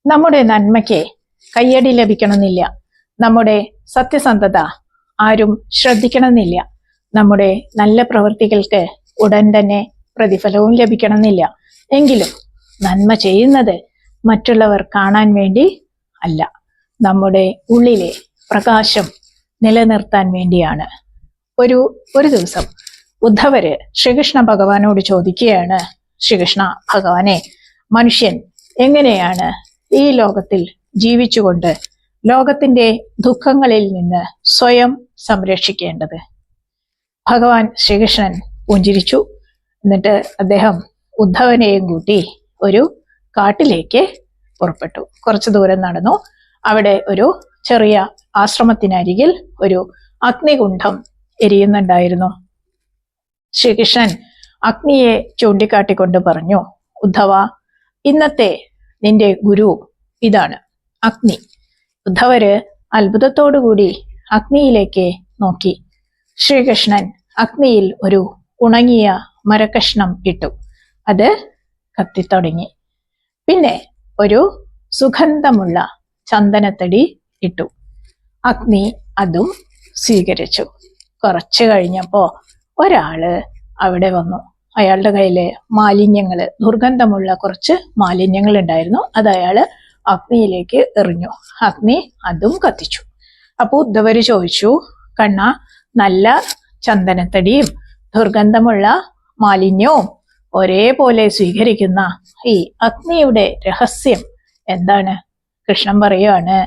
നമ്മുടെ നന്മയ്ക്ക് കയ്യടി ലഭിക്കണമെന്നില്ല. നമ്മുടെ സത്യസന്ധത ആരും ശ്രദ്ധിക്കണമെന്നില്ല. നമ്മുടെ നല്ല പ്രവൃത്തികൾക്ക് ഉടൻ തന്നെ പ്രതിഫലവും ലഭിക്കണമെന്നില്ല. എങ്കിലും നന്മ ചെയ്യുന്നത് മറ്റുള്ളവർ കാണാൻ വേണ്ടി അല്ല, നമ്മുടെ ഉള്ളിലെ പ്രകാശം നിലനിർത്താൻ വേണ്ടിയാണ്. ഒരു ദിവസം ഉദ്ധവര് ശ്രീകൃഷ്ണ ഭഗവാനോട് ചോദിക്കുകയാണ്, ശ്രീകൃഷ്ണ ഭഗവാനെ, മനുഷ്യൻ എങ്ങനെയാണ് ഈ ലോകത്തിൽ ജീവിച്ചുകൊണ്ട് ലോകത്തിന്റെ ദുഃഖങ്ങളിൽ നിന്ന് സ്വയം സംരക്ഷിക്കേണ്ടത്? ഭഗവാൻ ശ്രീകൃഷ്ണൻ പുഞ്ചിരിച്ചു. എന്നിട്ട് അദ്ദേഹം ഉദ്ധവനെയും കൂട്ടി ഒരു കാട്ടിലേക്ക് പുറപ്പെട്ടു. കുറച്ചു ദൂരം നടന്നു. അവിടെ ഒരു ചെറിയ ആശ്രമത്തിനരികിൽ ഒരു അഗ്നികുണ്ഠം എരിയുന്നുണ്ടായിരുന്നു. ശ്രീകൃഷ്ണൻ അഗ്നിയെ ചൂണ്ടിക്കാട്ടിക്കൊണ്ട് പറഞ്ഞു, ഉദ്ധവ, ഇന്നത്തെ നിന്റെ ഗുരു ഇതാണ് അഗ്നി. ഉദ്ധവര് അത്ഭുതത്തോടുകൂടി അഗ്നിയിലേക്ക് നോക്കി. ശ്രീകൃഷ്ണൻ അഗ്നിയിൽ ഒരു ഉണങ്ങിയ മരക്കഷ്ണം ഇട്ടു. അത് കത്തിത്തുടങ്ങി. പിന്നെ ഒരു സുഗന്ധമുള്ള ചന്ദനത്തടി ഇട്ടു. അഗ്നി അതും സ്വീകരിച്ചു. കുറച്ചു കഴിഞ്ഞപ്പോ ഒരാള് അവിടെ വന്നു. അയാളുടെ കയ്യില് മാലിന്യങ്ങള്, ദുർഗന്ധമുള്ള കുറച്ച് മാലിന്യങ്ങൾ ഉണ്ടായിരുന്നു. അത് അയാള് അഗ്നിയിലേക്ക് എറിഞ്ഞു. അഗ്നി അതും കത്തിച്ചു. അപ്പൊ ഉദ്ധവര് ചോദിച്ചു, കണ്ണ, നല്ല ചന്ദനത്തടിയും ദുർഗന്ധമുള്ള മാലിന്യവും ഒരേപോലെ സ്വീകരിക്കുന്ന ഈ അഗ്നിയുടെ രഹസ്യം എന്താണ്? കൃഷ്ണൻ പറയുകയാണ്,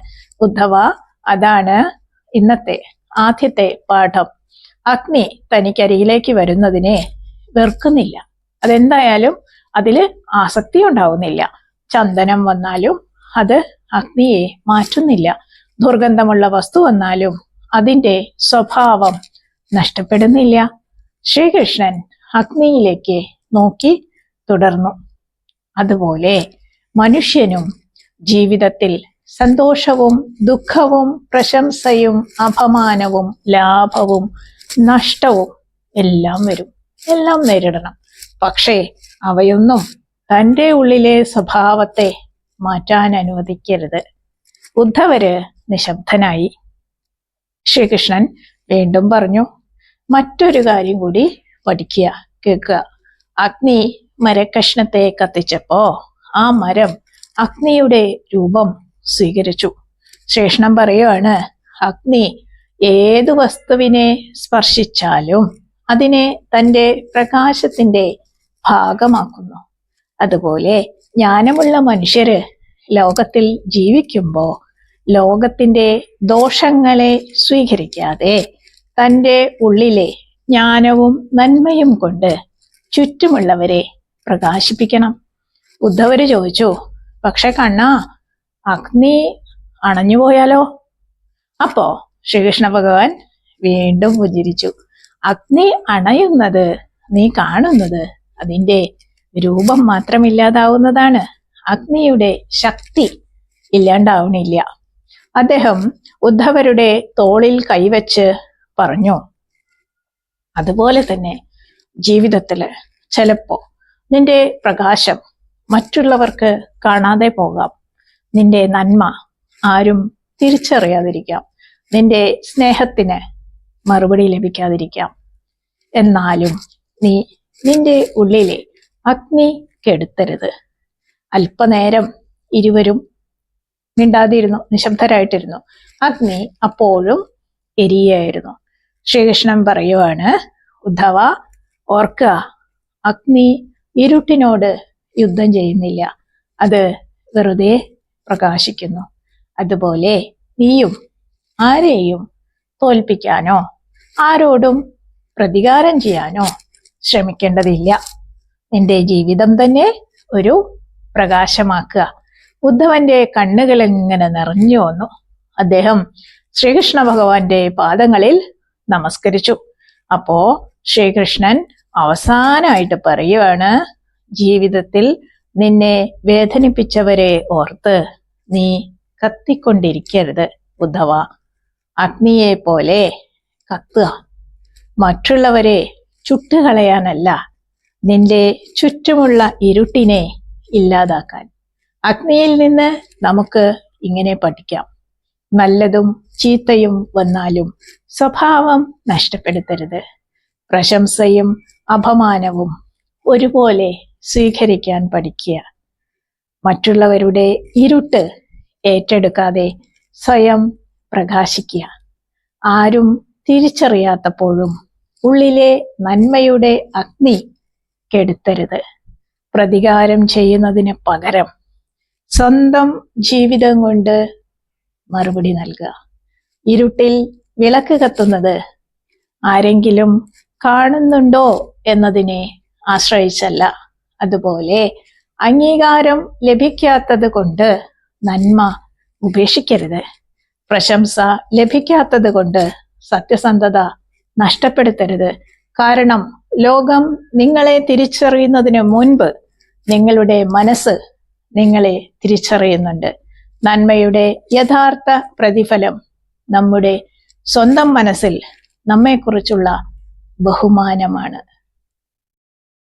ഉദ്ധവ, അതാണ് ഇന്നത്തെ ആദ്യത്തെ പാഠം. അഗ്നി തനിക്കരികിലേക്ക് വരുന്നതിനെ വെറുക്കുന്നില്ല. അതെന്തായാലും അതില് ആസക്തി ഉണ്ടാവുന്നില്ല. ചന്ദനം വന്നാലും അത് അഗ്നിയെ മാറ്റുന്നില്ല. ദുർഗന്ധമുള്ള വസ്തു വന്നാലും അതിന്റെ സ്വഭാവം നഷ്ടപ്പെടുന്നില്ല. ശ്രീകൃഷ്ണൻ അഗ്നിയിലേക്ക് നോക്കി തുടർന്നു. അതുപോലെ മനുഷ്യനും ജീവിതത്തിൽ സന്തോഷവും ദുഃഖവും പ്രശംസയും അപമാനവും ലാഭവും നഷ്ടവും എല്ലാം വരും, എല്ലാം നേരിടണം. പക്ഷേ അവയൊന്നും തൻ്റെ ഉള്ളിലെ സ്വഭാവത്തെ മാറ്റാൻ അനുവദിക്കരുത്. ഉദ്ധവര് നിശബ്ദനായി. ശ്രീകൃഷ്ണൻ വീണ്ടും പറഞ്ഞു, മറ്റൊരു കാര്യം കൂടി പഠിക്കുക, കേൾക്കുക. അഗ്നി മരക്കഷ്ണത്തെ കത്തിച്ചപ്പോ ആ മരം അഗ്നിയുടെ രൂപം സ്വീകരിച്ചു. ശ്രീകൃഷ്ണൻ പറയുകയാണ്, അഗ്നി ഏതു വസ്തുവിനെ സ്പർശിച്ചാലും അതിനെ തൻ്റെ പ്രകാശത്തിന്റെ ഭാഗമാക്കുന്നു. അതുപോലെ ജ്ഞാനമുള്ള മനുഷ്യര് ലോകത്തിൽ ജീവിക്കുമ്പോ ലോകത്തിന്റെ ദോഷങ്ങളെ സ്വീകരിക്കാതെ തൻ്റെ ഉള്ളിലെ ജ്ഞാനവും നന്മയും കൊണ്ട് ചുറ്റുമുള്ളവരെ പ്രകാശിപ്പിക്കണം. ഉദ്ധവര് ചോദിച്ചു, പക്ഷെ കണ്ണാ, അഗ്നി അണഞ്ഞുപോയാലോ? അപ്പോ ശ്രീകൃഷ്ണ ഭഗവാൻ വീണ്ടും പുഞ്ചിരിച്ചു. അഗ്നി അണയുന്നത് നീ കാണുന്നത് അതിന്റെ രൂപം മാത്രമില്ലാതാവുന്നതാണ്. അഗ്നിയുടെ ശക്തി ഇല്ലാണ്ടാവണില്ല. അദ്ദേഹം ഉദ്ധവരുടെ തോളിൽ കൈവച്ച് പറഞ്ഞു, അതുപോലെ തന്നെ ജീവിതത്തില് ചിലപ്പോ നിന്റെ പ്രകാശം മറ്റുള്ളവർക്ക് കാണാതെ പോകാം. നിന്റെ നന്മ ആരും തിരിച്ചറിയാതിരിക്കാം. നിന്റെ സ്നേഹത്തിന് മറുപടി ലഭിക്കാതിരിക്കാം. എന്നാലും നീ നിന്റെ ഉള്ളിലെ അഗ്നി കെടുത്തരുത്. അല്പനേരം ഇരുവരും മിണ്ടാതിരുന്നു, നിശബ്ദരായിട്ടിരുന്നു. അഗ്നി അപ്പോഴും എരിയായിരുന്നു. ശ്രീകൃഷ്ണൻ പറയുവാണ്, ഉദ്ധവ, ഓർക്കുക, അഗ്നി ഇരുട്ടിനോട് യുദ്ധം ചെയ്യുന്നില്ല, അത് വെറുതെ പ്രകാശിക്കുന്നു. അതുപോലെ നീയും ആരെയും തോൽപ്പിക്കാനോ ആരോടും പ്രതികാരം ചെയ്യാനോ ശ്രമിക്കേണ്ടതില്ല. നിന്റെ ജീവിതം തന്നെ ഒരു പ്രകാശമാക്കുക. ഉദ്ധവന്റെ കണ്ണുകൾ ഇങ്ങനെ നിറഞ്ഞു വന്നു. അദ്ദേഹം ശ്രീകൃഷ്ണ ഭഗവാന്റെ പാദങ്ങളിൽ നമസ്കരിച്ചു. അപ്പോ ശ്രീകൃഷ്ണൻ അവസാനമായിട്ട് പറയുവാണ്, ജീവിതത്തിൽ നിന്നെ വേദനിപ്പിച്ചവരെ ഓർത്ത് നീ കത്തിക്കൊണ്ടിരിക്കരുത് ഉദ്ധവ. അഗ്നിയെ പോലെ കത്തുക. മറ്റുള്ളവരെ ചുട്ടുകളയാനല്ല, നിന്റെ ചുറ്റുമുള്ള ഇരുട്ടിനെ ഇല്ലാതാക്കാൻ. അഗ്നിയിൽ നിന്ന് നമുക്ക് ഇങ്ങനെ പഠിക്കാം: നല്ലതും ചീത്തയും വന്നാലും സ്വഭാവം നഷ്ടപ്പെടുത്തരുത്. പ്രശംസയും അപമാനവും ഒരുപോലെ സ്വീകരിക്കാൻ പഠിക്കുക. മറ്റുള്ളവരുടെ ഇരുട്ട് ഏറ്റെടുക്കാതെ സ്വയം പ്രകാശിക്കുക. ആരും തിരിച്ചറിയാത്തപ്പോഴും ഉള്ളിലെ നന്മയുടെ അഗ്നി കെടുത്തരുത്. പ്രതികാരം ചെയ്യുന്നതിന് പകരം സ്വന്തം ജീവിതം കൊണ്ട് മറുപടി നൽകുക. ഇരുട്ടിൽ വിളക്ക് കത്തുന്നത് ആരെങ്കിലും കാണുന്നുണ്ടോ എന്നതിനെ ആശ്രയിച്ചല്ല. അതുപോലെ അംഗീകാരം ലഭിക്കാത്തത് കൊണ്ട് നന്മ ഉപേക്ഷിക്കരുത്. പ്രശംസ ലഭിക്കാത്തത് കൊണ്ട് സത്യസന്ധത നഷ്ടപ്പെടുത്തരുത്. കാരണം ലോകം നിങ്ങളെ തിരിച്ചറിയുന്നതിന് മുൻപ് നിങ്ങളുടെ മനസ്സ് നിങ്ങളെ തിരിച്ചറിയുന്നുണ്ട്. നന്മയുടെ യഥാർത്ഥ പ്രതിഫലം നമ്മുടെ സ്വന്തം മനസ്സിൽ നമ്മെക്കുറിച്ചുള്ള ബഹുമാനമാണ്.